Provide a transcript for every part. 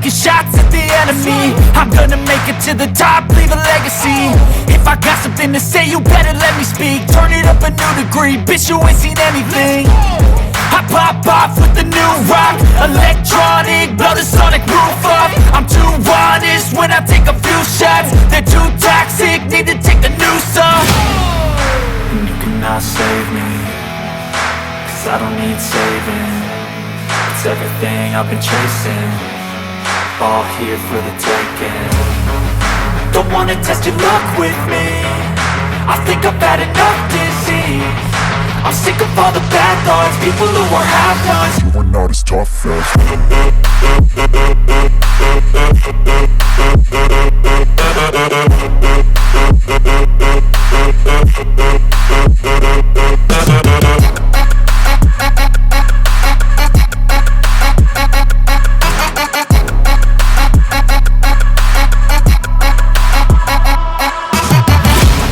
taking shots at the enemy. I'm gonna make it to the top, leave a legacy. If I got something to say, you better let me speak. Turn it up a new degree, bitch, you ain't seen anything. I pop off with the new rock, electronic, blow the sonic roof up. I'm too honest when I take a few shots. They're too toxic, need to take the noose off. And you cannot save me, 'cause I don't need saving. It's everything I've been chasing, all here for the taking. Don't wanna test your luck with me, I think I've had enough disease. I'm sick of all the bad thoughts, people who are half-nots. You are not as tough as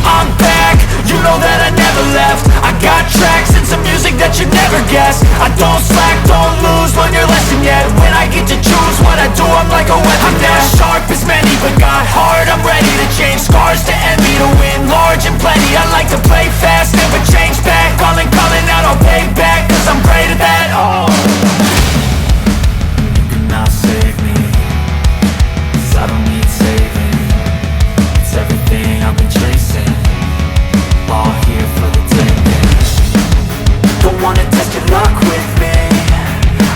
I'm back, you know that I never left. I got tracks and some music that you'd never guess. I don't slack, don't lose, learn your lesson yet. When I get to choose what I do, I'm like a weapon. I'm not sharp as many, but got hard, I'm ready to change. Scars to envy, to win large and plenty. I like to play fast, never change back. Calling out, I'll pay back, 'cause I'm great at that. Oh, you cannot save me, 'cause I don't need saving. It's everything I've been chasing, all here for the taking. Don't wanna test your luck with me,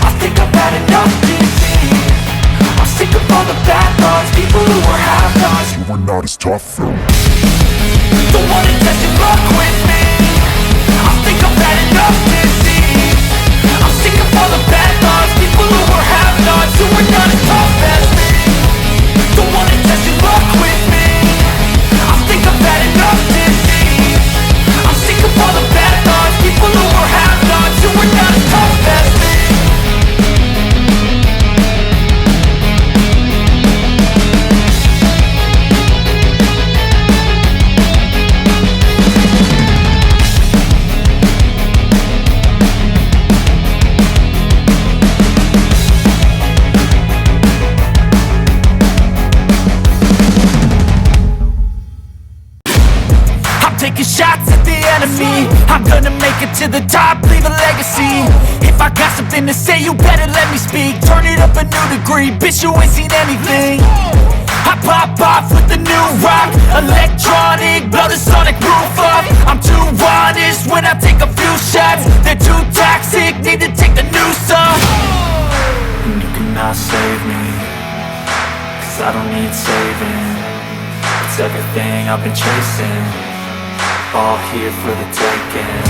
I think I've had enough disease. I'm sick of all the bad thoughts, people who are half-nots. you are not as tough as Don't wanna test your luck with me, I think I've had enough disease. I'm sick of all the bad thoughts, people who are half-nots, who are not as tough as me. Don't wanna test your luck with me, I think I've had enough disease. I'm sick of all the bad thoughts, people who are half-nots, who are not as tough as me. Taking shots at the enemy. I'm gonna make it to the top, leave a legacy. If I got something to say, you better let me speak. Turn it up a new degree, bitch, you ain't seen anything. I pop off with the new rock, electronic, blow the sonic roof up. I'm too honest when I take a few shots. They're too toxic, need to take the noose off. And you cannot save me, 'cause I don't need saving. It's everything I've been chasing, all here for the taking.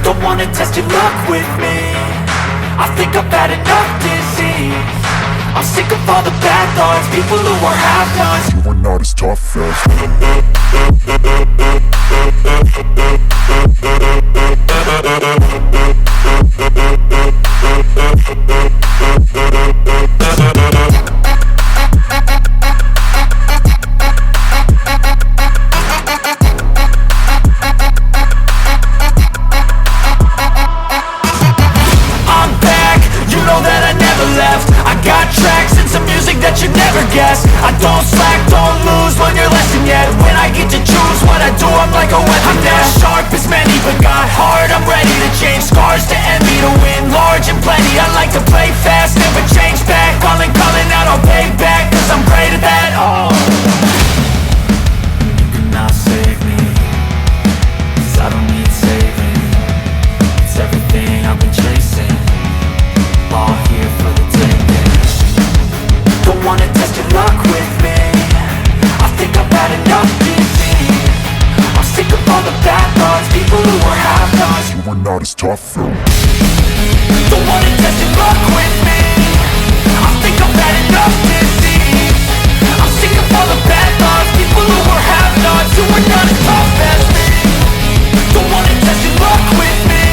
Don't wanna test your luck with me, I think I've had enough disease. I'm sick of all the bad thoughts, people who are half-nots. you are not as tough as I got tracks and some music that you'd never guess. I don't slack, don't lose, learn your lesson yet. When I get to choose what I do, I'm like a weapon. I'm not sharp as many, but got hard, I'm ready to change. Scars to envy, to win large and plenty. I like to play fast, never change back. Calling out, I'll pay back, 'cause I'm great at that. Oh, you cannot save me, 'cause I don't need saving. It's everything I've been chasing, all here for the taking. Don't wanna test your luck with me, I think I've had enough disease. I'm sick of all the bad thoughts, people who are half-nots. you are not as tough as Don't wanna test your luck with me, I think I've had enough disease. I'm sick of all the bad thoughts, people who are half-nots, who are not as tough as me. Don't wanna test your luck with me,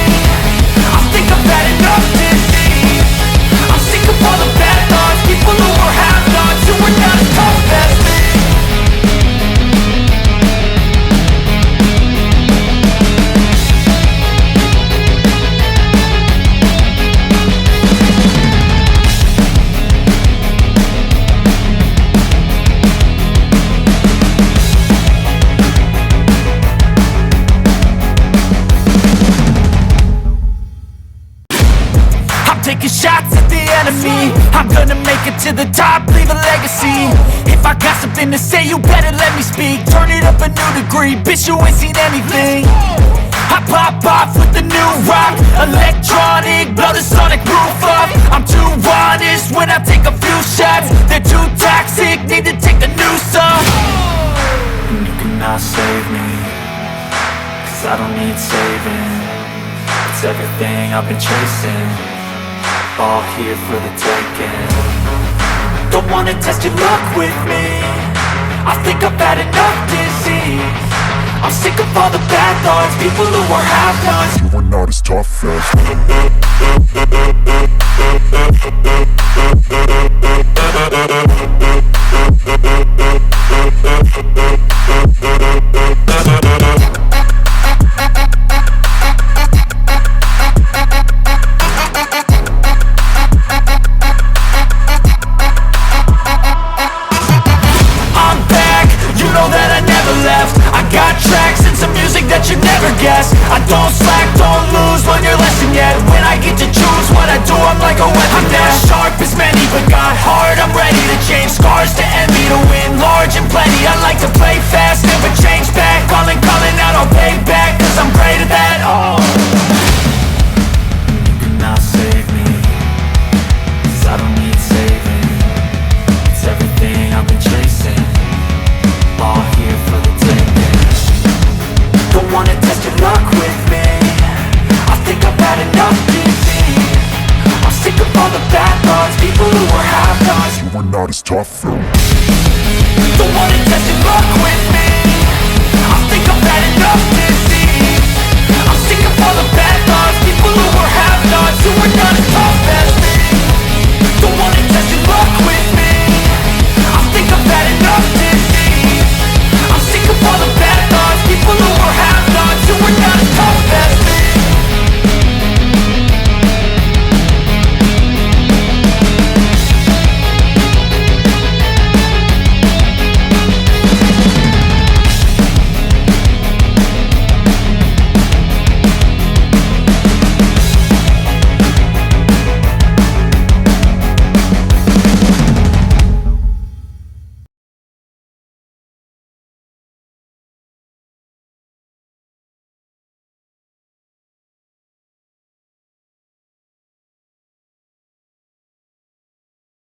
I think I've had enough disease. I'm sick of all the bad thoughts, people who are half-nots, who are not as tough as me. to the top, leave a legacy. If I got something to say, you better let me speak. Turn it up a new degree, bitch, you ain't seen anything. I pop off with the new rock, electronic, blow the sonic roof up. I'm too honest when I take a few shots. They're too toxic, need to take the noose off. And you cannot save me, cause I don't need saving. It's everything I've been chasing, all here for the taking. Don't wanna test your luck with me, I think I've had enough disease. I'm sick of all the bad thoughts, people who are half-nots. You are not as tough as I'm back, you know that I never left. I got tracks and some music that you never guess. I don't slack, don't lose, learn your lesson yet. When I get to choose what I do, I'm like a weapon. I'm not sharp as many, but got heart, I'm ready to change. Scars to envy, to win large and plenty. I like to play fast, never change back. Calling out, I'll pay back, cause I'm great at that. Oh, you cannot save me, cause I don't need saving. It's everything I've been chasing, all here for the taking. Don't wanna test your luck with me, I think I've had enough disease. I'm sick of all the bad thoughts, people who are half-nots. you are not as tough as